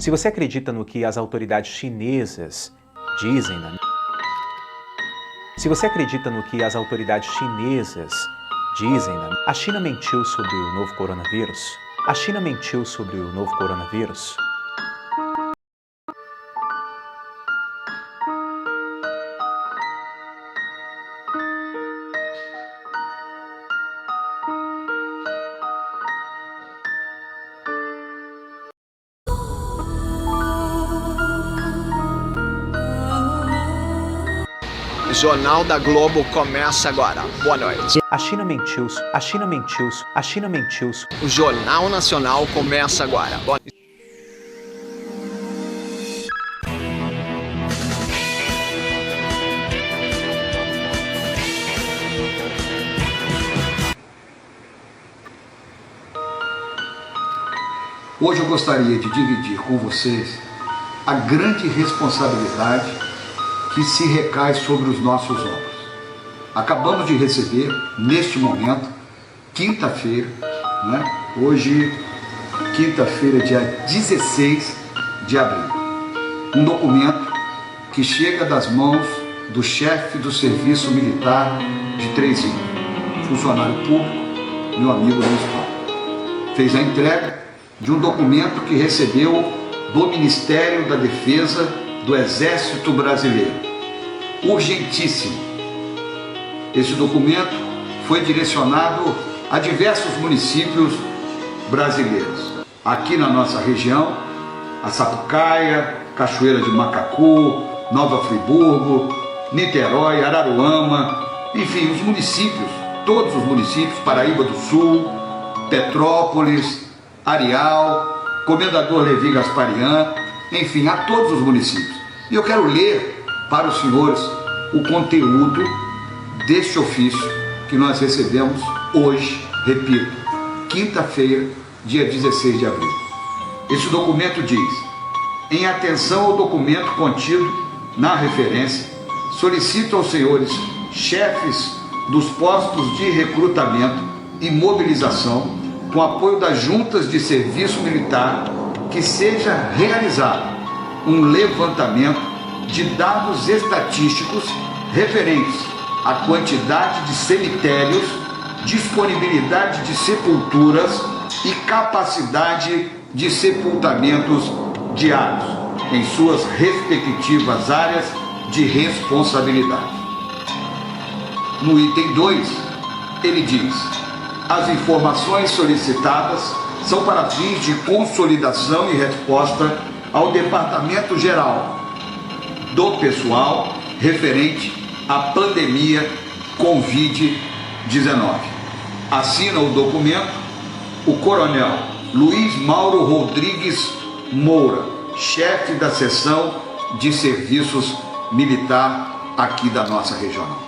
Se você acredita no que as autoridades chinesas dizem na Se você acredita no que as autoridades chinesas dizem a China mentiu sobre o novo coronavírus? A China mentiu sobre o novo coronavírus? Jornal da Globo começa agora. Boa noite. A China mentiu, a China mentiu, a China mentiu. O Jornal Nacional começa agora. Boa noite. Hoje eu gostaria de dividir com vocês a grande responsabilidade que se recai sobre os nossos ombros. Acabamos de receber, neste momento, quinta-feira, hoje, quinta-feira, dia 16 de abril, um documento que chega das mãos do chefe do Serviço Militar de Trezinho, funcionário público, meu amigo Luiz Paulo. Fez a entrega de um documento que recebeu do Ministério da Defesa do Exército Brasileiro. Urgentíssimo. Esse documento foi direcionado a diversos municípios brasileiros. Aqui na nossa região, a Sapucaia, Cachoeira de Macacu, Nova Friburgo, Niterói, Araruama, enfim, os municípios, todos os municípios, Paraíba do Sul, Petrópolis, Areal, Comendador Levi Gasparian, enfim, a todos os municípios. E eu quero ler para os senhores o conteúdo deste ofício que nós recebemos hoje, repito, quinta-feira, dia 16 de abril. Esse documento diz: em atenção ao documento contido na referência, solicito aos senhores chefes dos postos de recrutamento e mobilização, com apoio das juntas de serviço militar, que seja realizado um levantamento de dados estatísticos referentes à quantidade de cemitérios, disponibilidade de sepulturas e capacidade de sepultamentos diários em suas respectivas áreas de responsabilidade. No item 2, ele diz: as informações solicitadas são para fins de consolidação e resposta ao Departamento Geral do Pessoal referente à pandemia Covid-19. Assina o documento o Coronel Luiz Mauro Rodrigues Moura, chefe da seção de serviços militar aqui da nossa regional.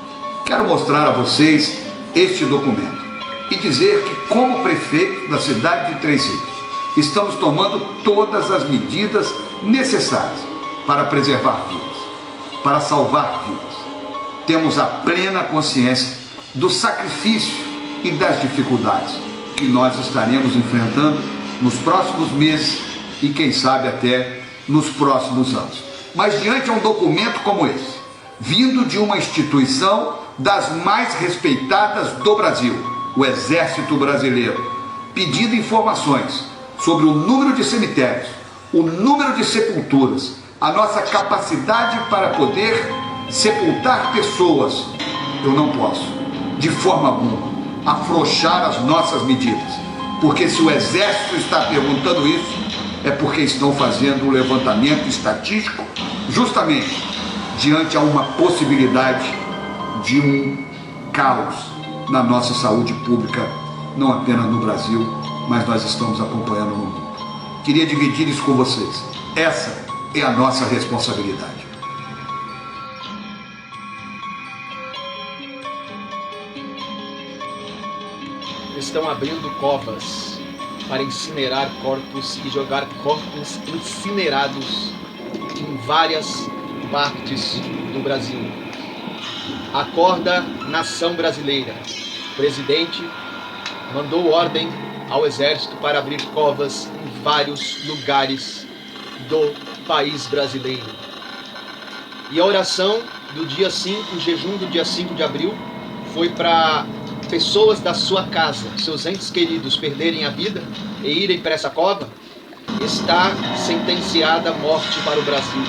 Quero mostrar a vocês este documento e dizer que, como prefeito da cidade de Três Rios, estamos tomando todas as medidas necessárias para preservar vidas, para salvar vidas. Temos a plena consciência do sacrifício e das dificuldades que nós estaremos enfrentando nos próximos meses e, quem sabe, até nos próximos anos. Mas diante de um documento como esse, vindo de uma instituição das mais respeitadas do Brasil, o Exército Brasileiro, pedindo informações sobre o número de cemitérios, o número de sepulturas, a nossa capacidade para poder sepultar pessoas, eu não posso, de forma alguma, afrouxar as nossas medidas, porque se o Exército está perguntando isso, é porque estão fazendo um levantamento estatístico justamente diante a uma possibilidade de um caos na nossa saúde pública, não apenas no Brasil, mas nós estamos acompanhando no mundo. Queria dividir isso com vocês. Essa é a nossa responsabilidade. Estão abrindo covas para incinerar corpos e jogar corpos incinerados em várias partes do Brasil. Acorda, nação brasileira. O presidente mandou ordem ao Exército para abrir covas em vários lugares do país brasileiro. E a oração do dia 5, o jejum do dia 5 de abril, foi para pessoas da sua casa, seus entes queridos, perderem a vida e irem para essa cova. Está sentenciada a morte para o Brasil.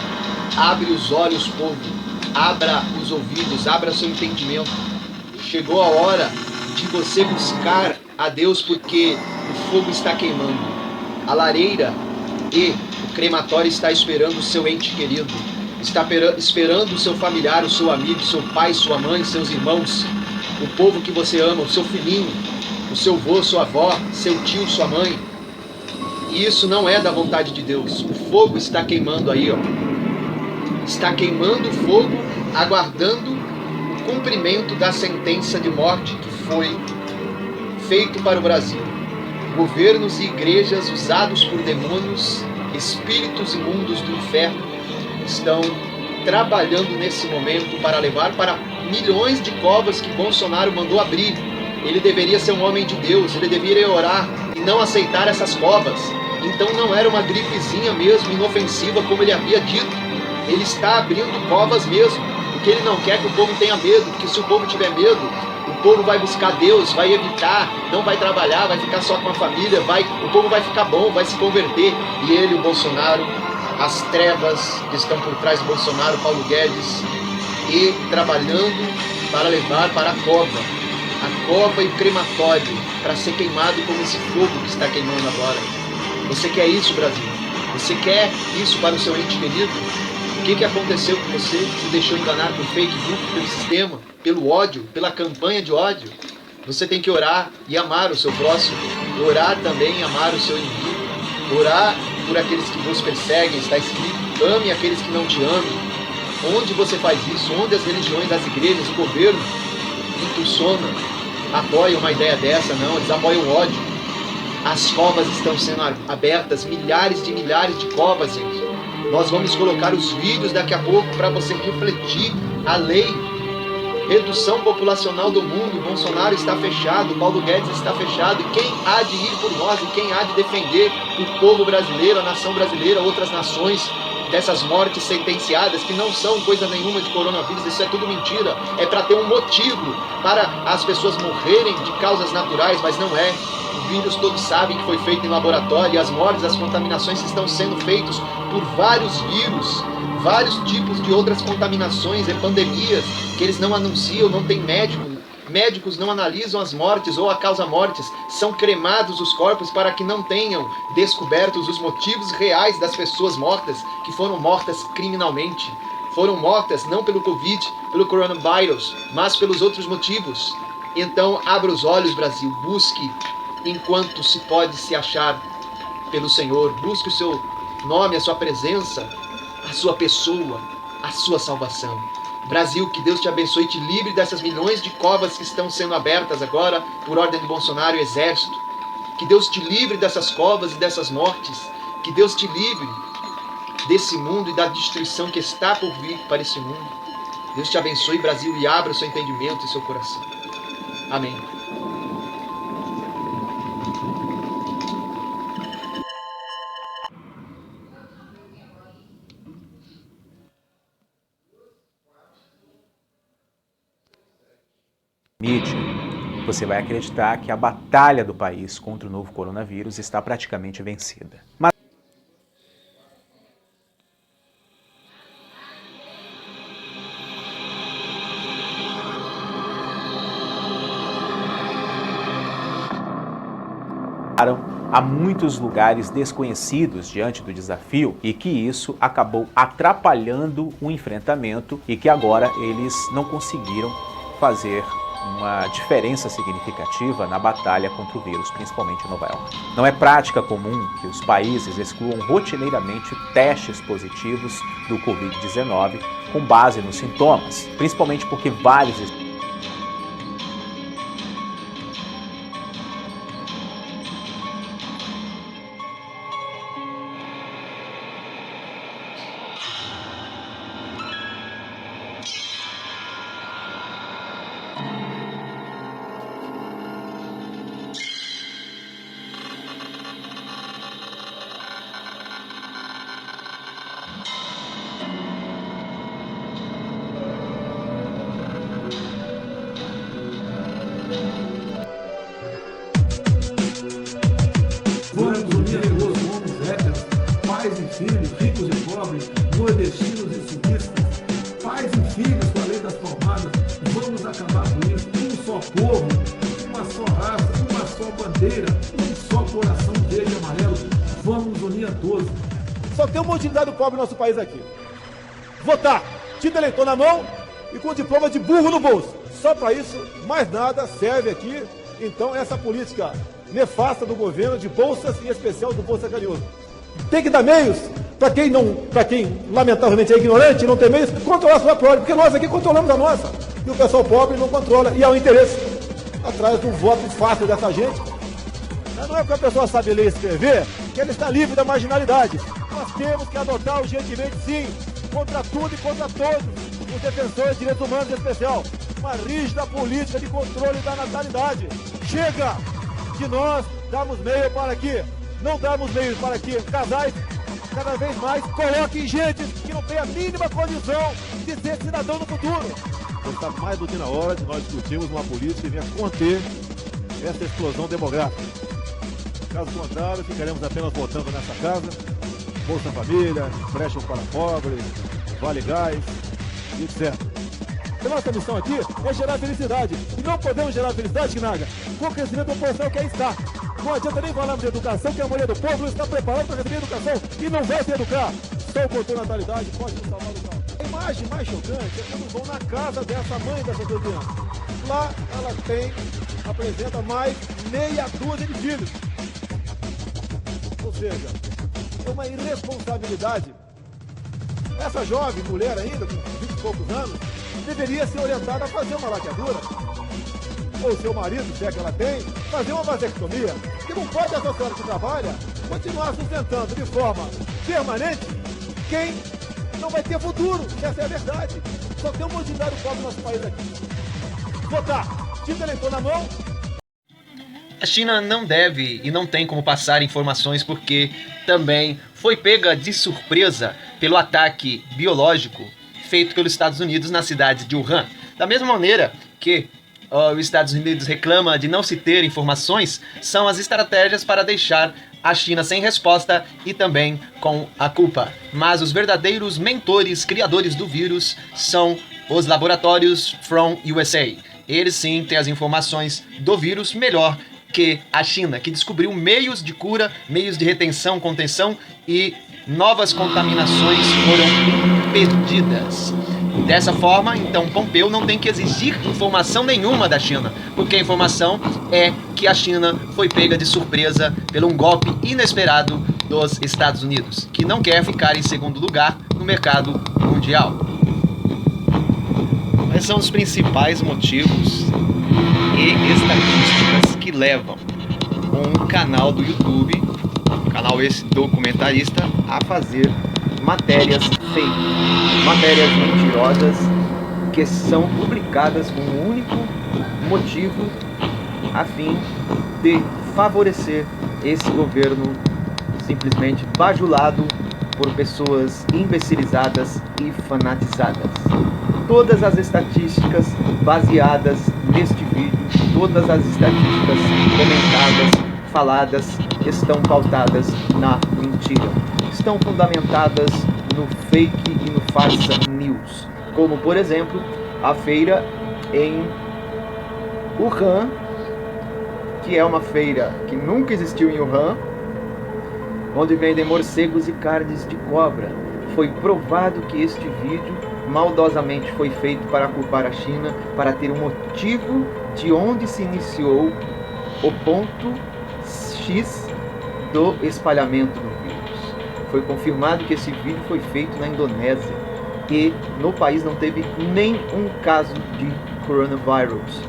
Abre os olhos, povo. Abra os ouvidos, abra seu entendimento. Chegou a hora de você buscar a Deus, porque o fogo está queimando. A lareira e o crematório está esperando o seu ente querido. Está esperando o seu familiar, o seu amigo, seu pai, sua mãe, seus irmãos, o povo que você ama, o seu filhinho, o seu avô, sua avó, seu tio, sua mãe. E isso não é da vontade de Deus. O fogo está queimando aí, ó. Está queimando o fogo, aguardando o cumprimento da sentença de morte que foi feito para o Brasil. Governos e igrejas usados por demônios, espíritos imundos do inferno, estão trabalhando nesse momento para levar para milhões de covas que Bolsonaro mandou abrir. Ele deveria ser um homem de Deus, ele deveria orar e não aceitar essas covas. Então não era uma gripezinha mesmo, inofensiva, como ele havia dito. Ele está abrindo covas mesmo, porque ele não quer que o povo tenha medo, porque se o povo tiver medo, o povo vai buscar Deus, vai evitar, não vai trabalhar, vai ficar só com a família, o povo vai ficar bom, vai se converter. E ele, o Bolsonaro, as trevas que estão por trás do Bolsonaro, Paulo Guedes, e trabalhando para levar para a cova e o crematório, para ser queimado como esse fogo que está queimando agora. Você quer isso, Brasil? Você quer isso para o seu ente querido? O que aconteceu com você? Se deixou enganar por fake news, pelo sistema, pelo ódio, pela campanha de ódio? Você tem que orar e amar o seu próximo. Orar também e amar o seu inimigo. Orar por aqueles que vos perseguem, está escrito. Ame aqueles que não te amem. Onde você faz isso? Onde as religiões, as igrejas, o governo impulsiona, apoiam uma ideia dessa? Não, eles apoiam o ódio. As covas estão sendo abertas, milhares de covas, gente. Nós vamos colocar os vídeos daqui a pouco para você refletir a lei. Redução populacional do mundo, Bolsonaro está fechado, Paulo Guedes está fechado. E quem há de ir por nós e quem há de defender o povo brasileiro, a nação brasileira, outras nações dessas mortes sentenciadas, que não são coisa nenhuma de coronavírus, isso é tudo mentira. É para ter um motivo para as pessoas morrerem de causas naturais, mas não é. Os vírus todos sabem que foi feito em laboratório, e as mortes, as contaminações estão sendo feitas por vários vírus, vários tipos de outras contaminações e pandemias que eles não anunciam, não tem médicos não analisam as mortes ou a causa mortes, são cremados os corpos para que não tenham descobertos os motivos reais das pessoas mortas, que foram mortas criminalmente. Foram mortas não pelo Covid, pelo coronavírus, mas pelos outros motivos. Então abra os olhos, Brasil, busque enquanto se pode se achar pelo Senhor, busque o seu nome, a sua presença, a sua pessoa, a sua salvação. Brasil, que Deus te abençoe e te livre dessas milhões de covas que estão sendo abertas agora por ordem de Bolsonaro e Exército. Que Deus te livre dessas covas e dessas mortes. Que Deus te livre desse mundo e da destruição que está por vir para esse mundo. Deus te abençoe, Brasil, e abra o seu entendimento e seu coração. Amém. Mídia, você vai acreditar que a batalha do país contra o novo coronavírus está praticamente vencida. Mas há muitos lugares desconhecidos diante do desafio e que isso acabou atrapalhando o enfrentamento e que agora eles não conseguiram fazer uma diferença significativa na batalha contra o vírus, principalmente em Nova York. Não é prática comum que os países excluam rotineiramente testes positivos do Covid-19 com base nos sintomas, principalmente porque vários filhos, ricos e pobres, nordestinos e sulistas, pais e filhos com a lei das palmadas. Vamos acabar com isso. Um só povo, uma só raça, uma só bandeira, um só coração verde e amarelo. Vamos unir a todos. Só tem uma utilidade do pobre no nosso país aqui: votar, título eleitor na mão e com diploma de burro no bolso. Só para isso, mais nada serve aqui. Então, essa política nefasta do governo de bolsas, em especial do Bolsa Carinhoso. Tem que dar meios para quem lamentavelmente é ignorante e não tem meios, controlar a sua própria, porque nós aqui controlamos a nossa. E o pessoal pobre não controla, e há um interesse atrás do voto fácil dessa gente. Mas não é porque a pessoa sabe ler e escrever que ela está livre da marginalidade. Nós temos que adotar urgentemente, sim, contra tudo e contra todos os defensores de direitos humanos, em especial, uma rígida política de controle da natalidade. Chega de nós darmos meio para que, não darmos meios para que casais cada vez mais coloquem gente que não tem a mínima condição de ser cidadão no futuro. Está mais do que na hora de nós discutirmos uma política que venha conter essa explosão demográfica. Caso contrário, ficaremos apenas votando nessa casa: Bolsa Família, empréstimo para pobres, Vale Gás, etc. A nossa missão aqui é gerar felicidade. E não podemos gerar felicidade, Gnaga, com o crescimento proporcional que aí está. Não adianta nem falarmos de educação, que a maioria do povo não está preparada para receber educação e não vai se educar. Só o controle da natalidade pode nos salvar do caos. A imagem mais chocante é quando vão na casa dessa mãe dessa criança. Lá ela apresenta mais meia dúzia de filhos. Ou seja, é uma irresponsabilidade. Essa jovem mulher ainda, com 20 e poucos anos, deveria ser orientada a fazer uma laqueadura. Ou seu marido, se é que ela tem, fazer uma vasectomia. Porque não pode essa senhora que trabalha continuar sustentando de forma permanente quem não vai ter futuro. Essa é a verdade. Só tem uma utilidade pobre no nosso país aqui: votar, título eleitor na mão. A China não deve e não tem como passar informações porque também foi pega de surpresa pelo ataque biológico feito pelos Estados Unidos na cidade de Wuhan. Da mesma maneira que os Estados Unidos reclama de não se ter informações, são as estratégias para deixar a China sem resposta e também com a culpa. Mas os verdadeiros mentores, criadores do vírus, são os laboratórios from USA. Eles sim têm as informações do vírus melhor que a China, que descobriu meios de cura, meios de retenção, contenção, e novas contaminações foram impedidas. Dessa forma, então, Pompeu não tem que exigir informação nenhuma da China, porque a informação é que a China foi pega de surpresa por um golpe inesperado dos Estados Unidos, que não quer ficar em segundo lugar no mercado mundial. Quais são os principais motivos e estatísticas que levam um canal do YouTube, canal esse documentarista, a fazer matérias fake, matérias mentirosas que são publicadas com um único motivo, a fim de favorecer esse governo simplesmente bajulado por pessoas imbecilizadas e fanatizadas. Todas as estatísticas baseadas neste vídeo, todas as estatísticas comentadas, faladas, estão pautadas na mentira. Estão fundamentadas no fake e no falsa news. Como, por exemplo, a feira em Wuhan, que é uma feira que nunca existiu em Wuhan, onde vendem morcegos e carnes de cobra. Foi provado que este vídeo maldosamente foi feito para culpar a China, para ter um motivo de onde se iniciou o ponto X do espalhamento do vírus. Foi confirmado que esse vídeo foi feito na Indonésia e no país não teve nenhum caso de coronavírus.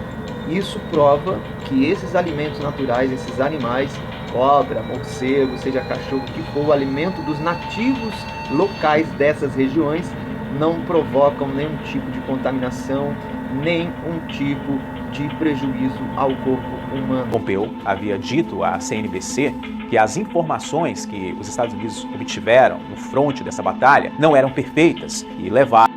Isso prova que esses alimentos naturais, esses animais, cobra, morcego, seja cachorro, que for o alimento dos nativos locais dessas regiões, não provocam nenhum tipo de contaminação, nenhum tipo de prejuízo ao corpo humano. Pompeu havia dito à CNBC que as informações que os Estados Unidos obtiveram no fronte dessa batalha não eram perfeitas e levaram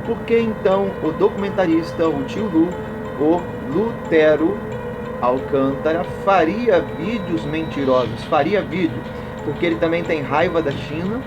Por que então o documentarista, o tio Lu, o Lutero Alcântara, faria vídeos mentirosos? Faria vídeo porque ele também tem raiva da China,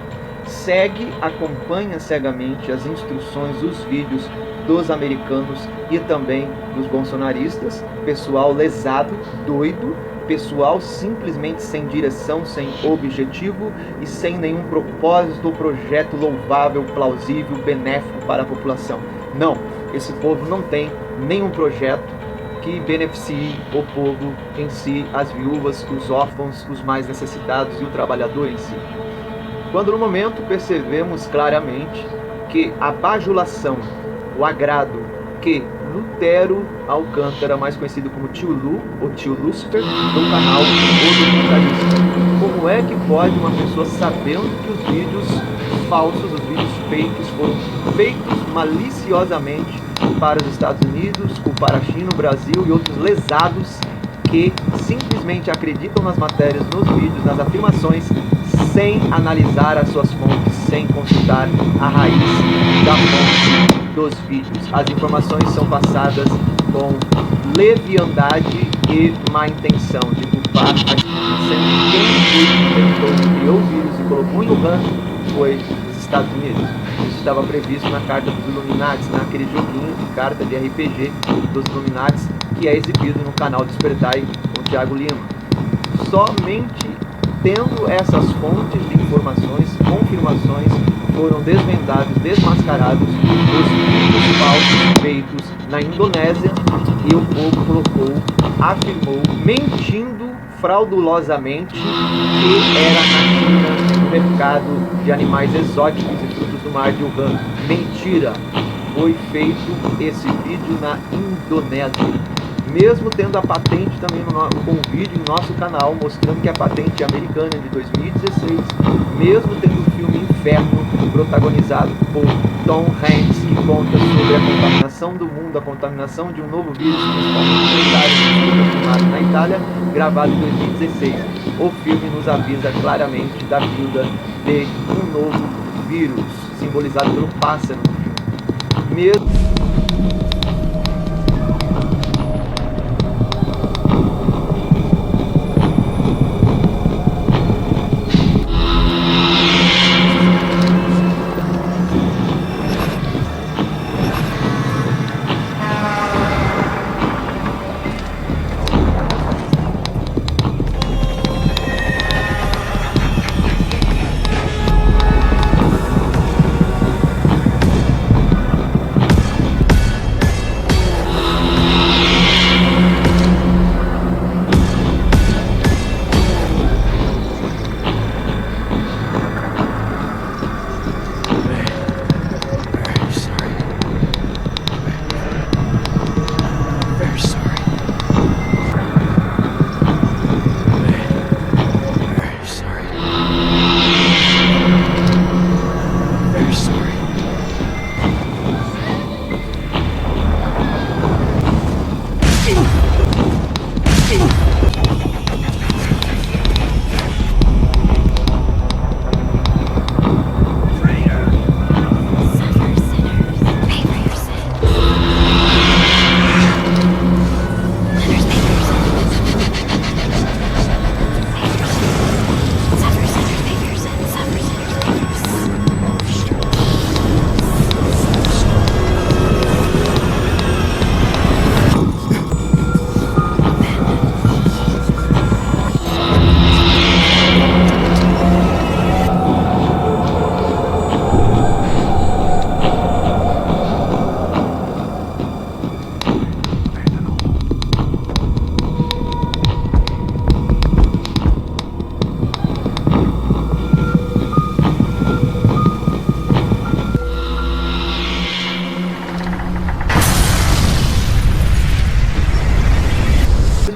acompanha cegamente as instruções, os vídeos dos americanos e também dos bolsonaristas, pessoal lesado, doido, pessoal simplesmente sem direção, sem objetivo e sem nenhum propósito ou projeto louvável, plausível, benéfico para a população. Não, esse povo não tem nenhum projeto que beneficie o povo em si, as viúvas, os órfãos, os mais necessitados e o trabalhador em si. Quando no momento percebemos claramente que a bajulação, o agrado que Lutero Alcântara, mais conhecido como tio Lu, ou tio Lúcifer, do canal O Documentarista. Como é que pode uma pessoa, sabendo que os vídeos falsos, os vídeos fakes, foram feitos maliciosamente para os Estados Unidos, para a China, o Brasil e outros lesados que simplesmente acreditam nas matérias, nos vídeos, nas afirmações, sem analisar as suas fontes, sem consultar a raiz da fonte dos vídeos. As informações são passadas com leviandade e má intenção de culpar a China, sendo quem criou o vírus e colocou em Wuhan foi os Estados Unidos. Isso estava previsto na carta dos Illuminati, naquele joguinho de carta de RPG dos Illuminati que é exibido no canal Despertai com Thiago Lima. Somente tendo essas fontes de informações, confirmações, foram desvendados, desmascarados os vídeos falsos feitos na Indonésia e o povo afirmou, mentindo fraudulosamente, que era na China, no mercado de animais exóticos e frutos do mar de Wuhan. Mentira! Foi feito esse vídeo na Indonésia. Mesmo tendo a patente também com um vídeo no nosso canal, mostrando que a patente é americana de 2016, mesmo tendo o filme Inferno, protagonizado por Tom Hanks, que conta sobre a contaminação do mundo, a contaminação de um novo vírus, principalmente na Itália, filmado na Itália, gravado em 2016. O filme nos avisa claramente da vinda de um novo vírus, simbolizado pelo pássaro no filme. Mesmo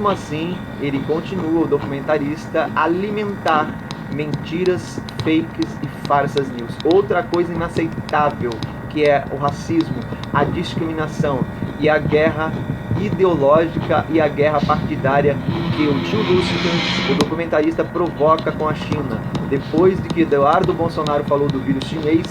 assim, ele continua, o documentarista, a alimentar mentiras, fakes e farsas news. Outra coisa inaceitável, que é o racismo, a discriminação e a guerra ideológica e a guerra partidária que o tio Lúcifer, o documentarista, provoca com a China. Depois de que Eduardo Bolsonaro falou do vírus chinês,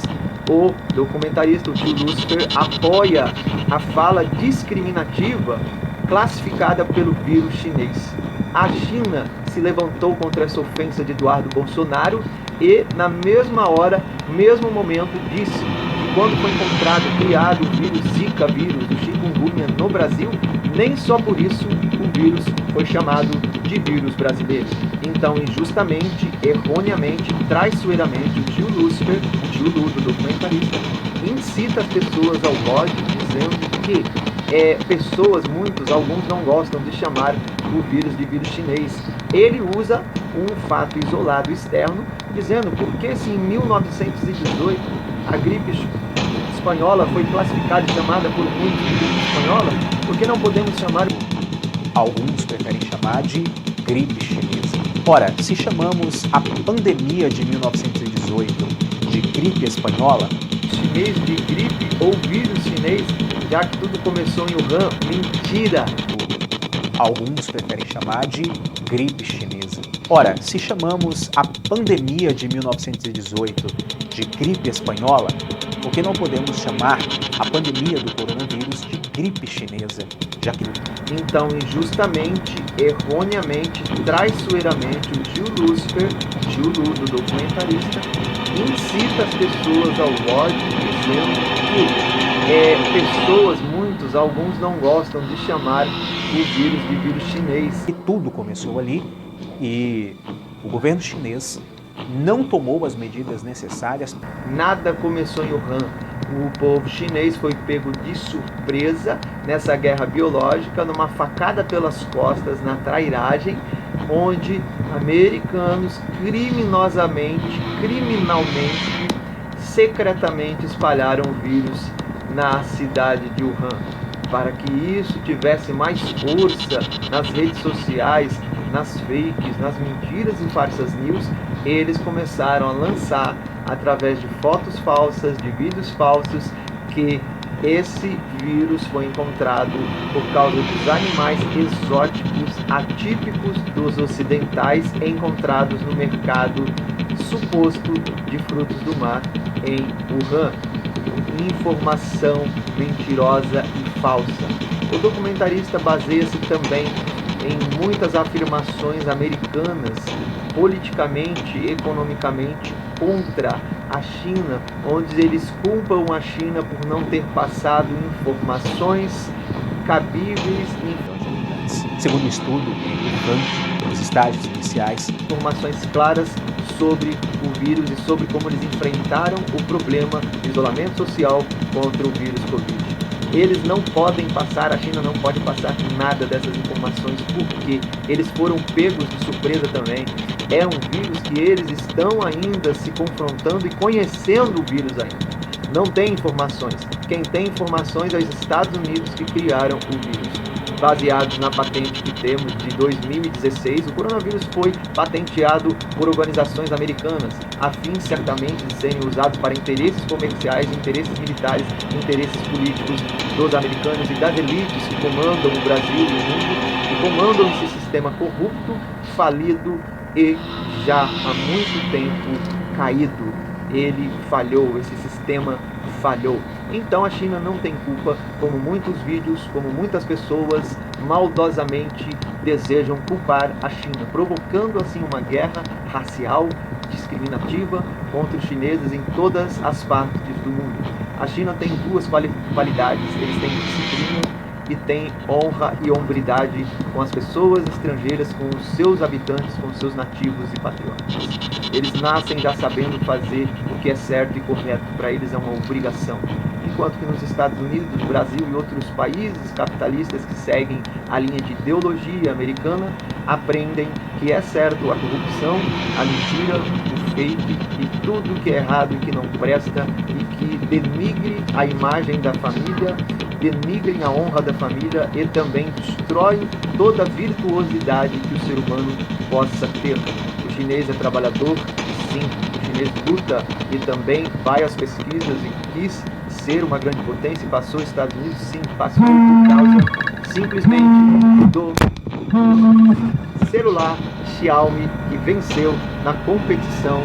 o documentarista, o tio Lucifer, apoia a fala discriminativa classificada pelo vírus chinês. A China se levantou contra essa ofensa de Eduardo Bolsonaro e, na mesma hora, mesmo momento, disse que quando foi encontrado, criado o vírus Zika vírus, do chikungunya no Brasil, nem só por isso o vírus foi chamado de vírus brasileiro. Então, injustamente, erroneamente, traiçoeiramente, o tio Lucifer, o tio Lu, do documentarista, incita as pessoas ao ódio, dizendo que muitos, alguns não gostam de chamar o vírus de vírus chinês. Ele usa um fato isolado externo, dizendo porque se em 1918 a gripe espanhola foi classificada e chamada por muitos de gripe espanhola, por que não podemos chamar? Alguns preferem chamar de gripe chinesa. Ora, se chamamos a pandemia de 1918 de gripe espanhola, Chinês de gripe ou vírus chinês, já que tudo começou em Wuhan, mentira! alguns preferem chamar de gripe chinesa. Ora, se chamamos a pandemia de 1918 de gripe espanhola, por que não podemos chamar a pandemia do coronavírus de gripe chinesa, já que... Então, injustamente, erroneamente, traiçoeiramente, o tio Lucifer, tio Lu, do documentarista, incita as pessoas ao ódio, dizendo que muitos, alguns não gostam de chamar o vírus de vírus chinês. E tudo começou ali e o governo chinês não tomou as medidas necessárias. Nada começou em Wuhan. O povo chinês foi pego de surpresa nessa guerra biológica, numa facada pelas costas, na trairagem, onde americanos criminalmente, secretamente espalharam o vírus na cidade de Wuhan. Para que isso tivesse mais força nas redes sociais, nas fakes, nas mentiras e farsas news, eles começaram a lançar, através de fotos falsas, de vídeos falsos, que esse vírus foi encontrado por causa dos animais exóticos, atípicos dos ocidentais, encontrados no mercado suposto de frutos do mar em Wuhan. Informação mentirosa e falsa. O documentarista baseia-se também em muitas afirmações americanas, politicamente e economicamente, contra a China, onde eles culpam a China por não ter passado informações cabíveis e... Segundo o estudo, nos estágios iniciais, informações claras sobre o vírus e sobre como eles enfrentaram o problema de isolamento social contra o vírus Covid. Eles não podem passar, a China não pode passar nada dessas informações, porque eles foram pegos de surpresa também. É um vírus que eles estão ainda se confrontando e conhecendo o vírus ainda. Não tem informações. Quem tem informações é os Estados Unidos, que criaram o vírus. Baseados na patente que temos de 2016, o coronavírus foi patenteado por organizações americanas, a fim certamente de serem usados para interesses comerciais, interesses militares, interesses políticos dos americanos e das elites que comandam o Brasil e o mundo, que comandam esse sistema corrupto, falido e já há muito tempo caído. Ele falhou, esse sistema falhou. Então a China não tem culpa, como muitos vídeos, como muitas pessoas maldosamente desejam culpar a China, provocando assim uma guerra racial, discriminativa contra os chineses em todas as partes do mundo. A China tem duas qualidades, eles têm disciplina e têm honra e hombridade com as pessoas estrangeiras, com os seus habitantes, com os seus nativos e patriotas. Eles nascem já sabendo fazer o que é certo e correto, para eles é uma obrigação. Enquanto que nos Estados Unidos, no Brasil e outros países capitalistas que seguem a linha de ideologia americana, aprendem que é certo a corrupção, a mentira, o fake e tudo que é errado e que não presta e que denigre a imagem da família, denigrem a honra da família e também destroem toda a virtuosidade que o ser humano possa ter. O chinês é trabalhador, sim, o chinês luta e também vai às pesquisas e quis ser uma grande potência e passou os Estados Unidos, sim, passou por causa simplesmente do celular Xiaomi, que venceu na competição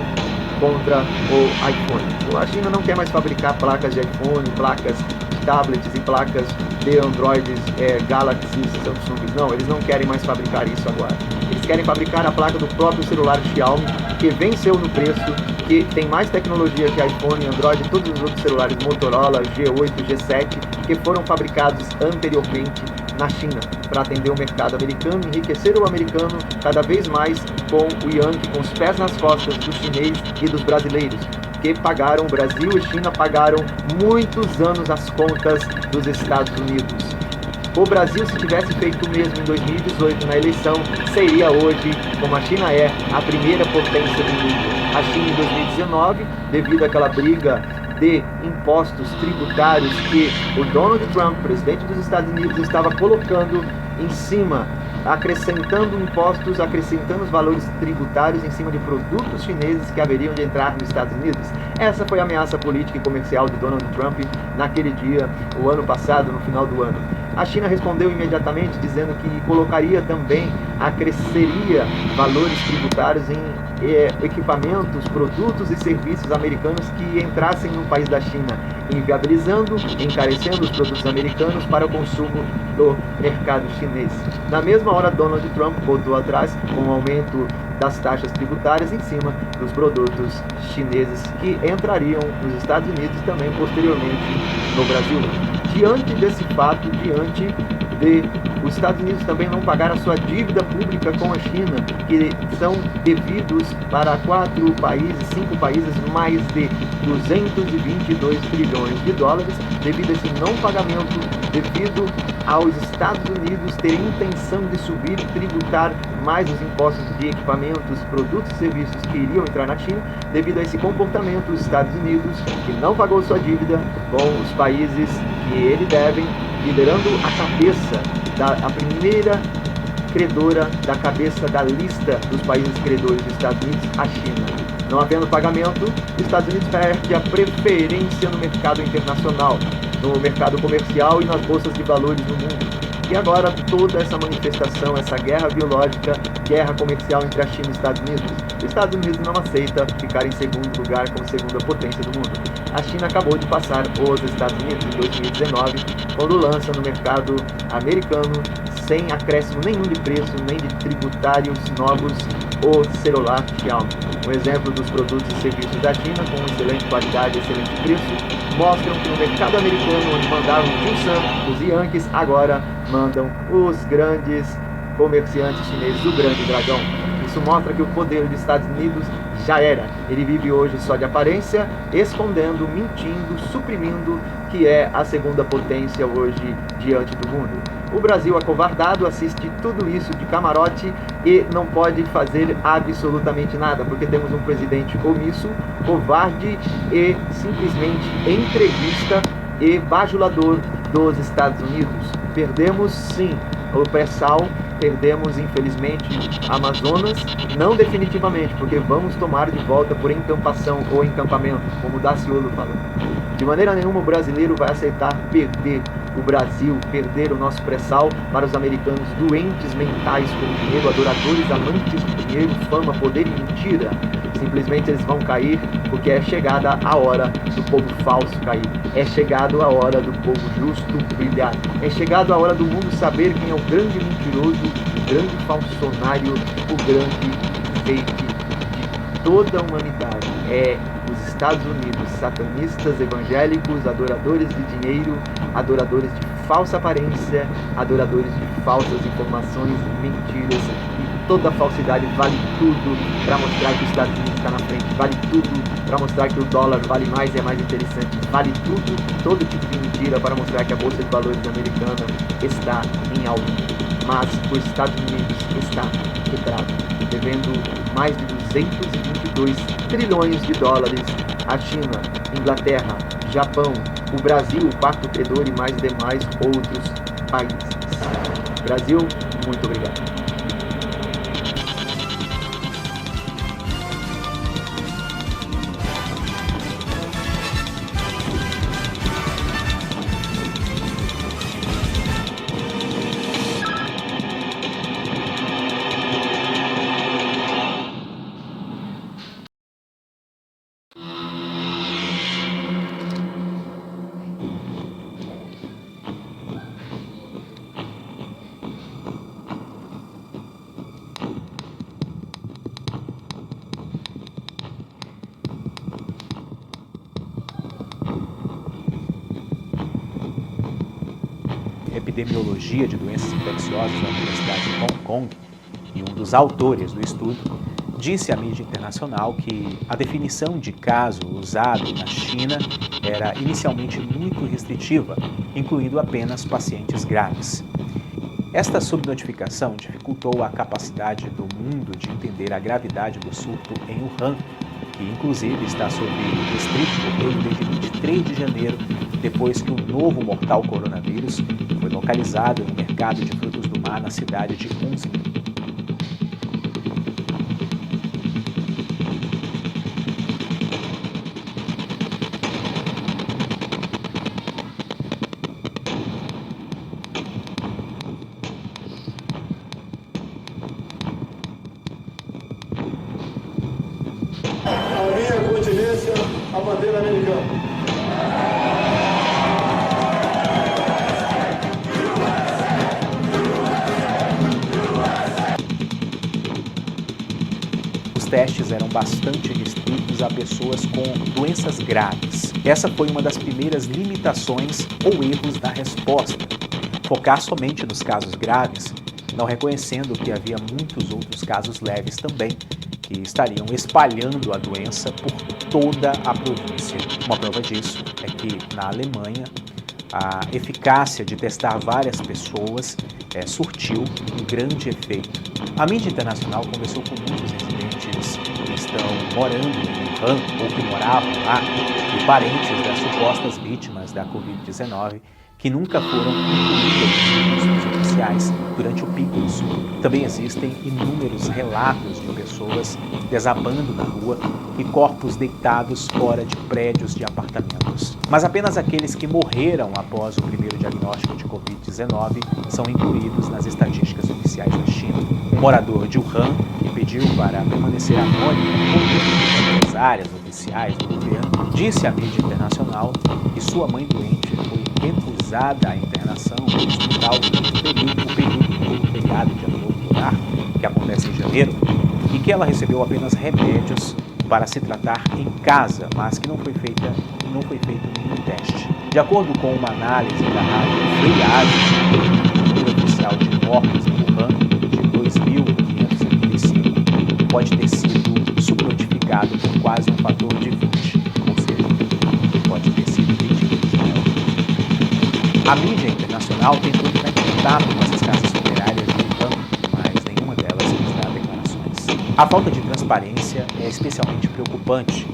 contra o iPhone. A China não quer mais fabricar placas de iPhone, placas de tablets e placas de Androids, Galaxy, Samsung. Não, eles não querem mais fabricar isso agora. Eles querem fabricar a placa do próprio celular Xiaomi, que venceu no preço, que tem mais tecnologia que iPhone, Android e todos os outros celulares Motorola, G8, G7, que foram fabricados anteriormente na China, para atender o mercado americano, enriquecer o americano cada vez mais com o Yankee, com os pés nas costas dos chineses e dos brasileiros, que pagaram, o Brasil e China pagaram muitos anos as contas dos Estados Unidos. O Brasil, se tivesse feito o mesmo em 2018 na eleição, seria hoje, como a China é, a primeira potência do mundo. A China em 2019, devido àquela briga de impostos tributários que o Donald Trump, presidente dos Estados Unidos, estava colocando em cima, acrescentando impostos, acrescentando os valores tributários em cima de produtos chineses que haveriam de entrar nos Estados Unidos. Essa foi a ameaça política e comercial de Donald Trump naquele dia, o ano passado, no final do ano. A China respondeu imediatamente dizendo que colocaria também, acresceria valores tributários em equipamentos, produtos e serviços americanos que entrassem no país da China, inviabilizando, encarecendo os produtos americanos para o consumo do mercado chinês. Na mesma hora, Donald Trump voltou atrás com o aumento das taxas tributárias em cima dos produtos chineses que entrariam nos Estados Unidos e também posteriormente no Brasil. Diante desse fato, diante de os Estados Unidos também não pagar a sua dívida pública com a China, que são devidos para 4 países, 5 países, mais de 222 trilhões de dólares, devido a esse não pagamento, devido aos Estados Unidos terem intenção de subir e tributar mais os impostos de equipamentos, produtos e serviços que iriam entrar na China, devido a esse comportamento, os Estados Unidos, que não pagou sua dívida com os países que ele deve, liderando a cabeça, a primeira credora da cabeça da lista dos países credores dos Estados Unidos, a China. Não havendo pagamento, os Estados Unidos perde a preferência no mercado internacional, no mercado comercial e nas bolsas de valores no mundo. E agora toda essa manifestação, essa guerra biológica, guerra comercial entre a China e os Estados Unidos. Os Estados Unidos não aceita ficar em segundo lugar como segunda potência do mundo. A China acabou de passar os Estados Unidos em 2019, quando lança no mercado americano, sem acréscimo nenhum de preço, nem de tributários novos, o celular Xiaomi. Um exemplo dos produtos e serviços da China, com excelente qualidade e excelente preço, mostram que no mercado americano, onde mandavam o Sun, os Yankees, agora mandam os grandes comerciantes chineses, o grande dragão. Isso mostra que o poder dos Estados Unidos já era. Ele vive hoje só de aparência, escondendo, mentindo, suprimindo que é a segunda potência hoje diante do mundo. O Brasil, acovardado, assiste tudo isso de camarote e não pode fazer absolutamente nada, porque temos um presidente omisso, covarde e simplesmente entrevista e bajulador dos Estados Unidos. Perdemos sim o pré-sal, perdemos infelizmente Amazonas, não definitivamente, porque vamos tomar de volta por encampação ou encampamento, como o Daciolo falou. De maneira nenhuma o brasileiro vai aceitar perder o Brasil, perder o nosso pré-sal para os americanos doentes mentais com dinheiro, adoradores, amantes de dinheiro, fama, poder e mentira. Simplesmente eles vão cair porque é chegada a hora do povo falso cair. É chegado a hora do povo justo brilhar. É chegado a hora do mundo saber quem é o grande mentiroso, o grande falsonário, o grande fake de toda a humanidade. É os Estados Unidos, satanistas, evangélicos, adoradores de dinheiro, adoradores de falsa aparência, adoradores de falsas informações, mentiras. Toda falsidade vale tudo para mostrar que os Estados Unidos está na frente, vale tudo para mostrar que o dólar vale mais e é mais interessante, vale tudo, todo tipo de mentira para mostrar que a Bolsa de Valores americana está em alta. Mas os Estados Unidos está quebrado, devendo mais de 222 trilhões de dólares à China, Inglaterra, Japão, o Brasil, o quarto credor e mais demais outros países. Brasil, muito obrigado. epidemiologia de doenças infecciosas da Universidade de Hong Kong e um dos autores do estudo, disse à mídia internacional que a definição de caso usado na China era inicialmente muito restritiva, incluindo apenas pacientes graves. Esta subnotificação dificultou a capacidade do mundo de entender a gravidade do surto em Wuhan, que inclusive está sob restrito bloqueio desde 23 de janeiro, depois que o novo mortal coronavírus foi localizado no mercado de frutos do mar na cidade de Kunming. A minha continência, a bandeira americana. Os testes eram bastante restritos a pessoas com doenças graves. Essa foi uma das primeiras limitações ou erros da resposta. Focar somente nos casos graves, não reconhecendo que havia muitos outros casos leves também, que estariam espalhando a doença por toda a província. Uma prova disso é que, na Alemanha, a eficácia de testar várias pessoas surtiu um grande efeito. A mídia internacional conversou com muitos residentes que estão morando em Wuhan ou que moravam lá e parentes das supostas vítimas da Covid-19 que nunca foram incluídos nos registros oficiais durante o pico do surto. Também existem inúmeros relatos de pessoas desabando na rua e corpos deitados fora de prédios de apartamentos. Mas apenas aqueles que morreram após o primeiro diagnóstico de Covid-19 são incluídos nas estatísticas oficiais da China. Um morador de Wuhan, que pediu para permanecer anônimo por das áreas oficiais do governo, disse à mídia internacional que sua mãe doente foi recusada a internação no hospital durante o período do feriado de Ano Novo Lunar, que acontece em janeiro, e que ela recebeu apenas remédios para se tratar em casa, mas que não foi feito nenhum teste. De acordo com uma análise da rádio Free Asia, o número oficial de mortos em Wuhan de 2.575 pode ter sido subnotificado por quase um fator de 20, ou seja, pode ter sido 20 vezes maior. A mídia internacional tentou entrar em contato com essas casas funerárias de Wuhan, mas nenhuma delas quis dar declarações. A falta de transparência é especialmente preocupante,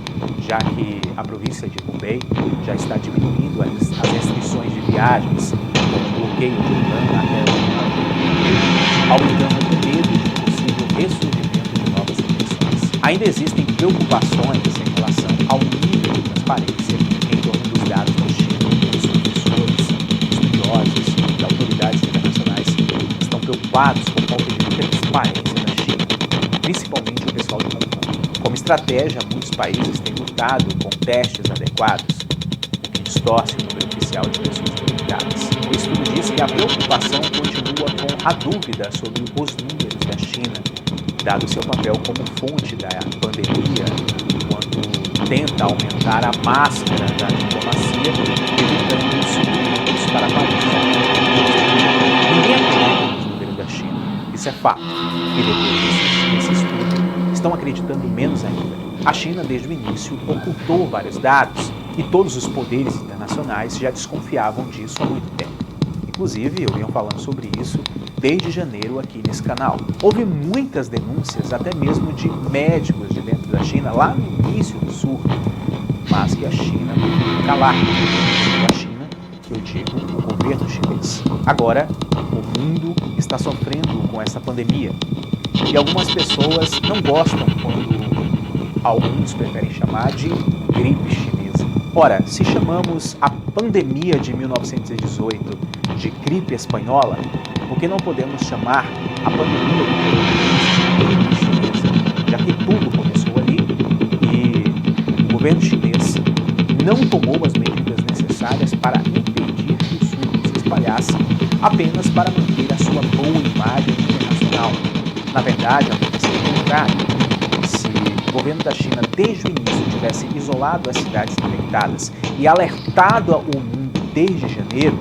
já que a província de Hubei já está diminuindo as restrições de viagens, como o bloqueio de Wuhan até o final do ano, aumentando o medo de possível ressurgimento de novas infecções. Ainda existem preocupações em relação ao nível de transparência em torno dos dados da China. Os professores, estudiosos e autoridades internacionais estão preocupados com a falta de transparência da China, principalmente o pessoal de Hong Kong. Como estratégia, muitos países têm lutado com testes adequados, o que distorce o número oficial de pessoas infectadas. O estudo diz que a preocupação continua com a dúvida sobre os números da China, dado seu papel como fonte da pandemia, enquanto tenta aumentar a máscara da diplomacia, evitando os suprimentos para países. Ninguém acredita nos números da China, isso é fato, e depois desse estudo, estão acreditando menos ainda. A China, desde o início, ocultou vários dados e todos os poderes internacionais já desconfiavam disso há muito tempo. Inclusive, eu venho falando sobre isso desde janeiro aqui nesse canal. Houve muitas denúncias, até mesmo de médicos de dentro da China, lá no início do surto, mas que a China preferiu calar. A China, que eu digo, o governo chinês. Agora, o mundo está sofrendo com essa pandemia e algumas pessoas não gostam quando alguns preferem chamar de gripe chinesa. Ora, se chamamos a pandemia de 1918 de gripe espanhola, por que não podemos chamar a pandemia do coronavírus de gripe chinesa, já que tudo começou ali e o governo chinês não tomou as medidas necessárias para impedir que o surto se espalhasse, apenas para manter a sua boa imagem internacional. Na verdade, aconteceu o contrário. Se o governo da China, desde o início, tivesse isolado as cidades infectadas e alertado o mundo desde janeiro,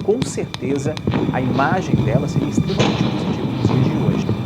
com certeza a imagem dela seria extremamente positiva nos dias de hoje.